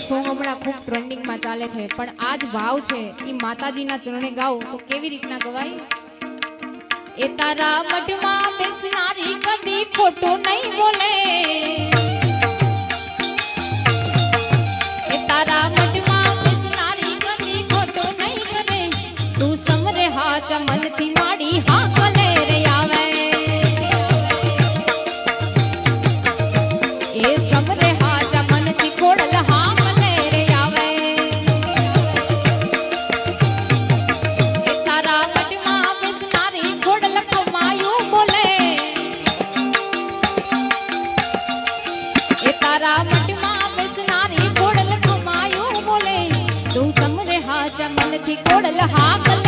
Song હમણાં ખૂબ trending માં ચાલે છે, પણ આ જ ભાવ છે એ માતાજીના ચરણે ગાઓ તો કેવી રીતના ગવાય? એ તારા મઢમાં બેસનારી કદી ખોટું નહીં બોલે, એ તારા મઢમાં બેસનારી કદી ખોટું નહીં કરે, તું સમરે હાચા મનથી માડી હા કલે રે આવે, એ સમરે હાચા મનથી ખોડલ હા કલે રે આવે, એ તારા મઢમાં બેસનારી ખોડલ કમાયું બોલે, એ તારા મઢમાં બેસનારી ખોડલ કમાયું બોલે, તું સમરે હાચા મનથી ખોડલ હા કલે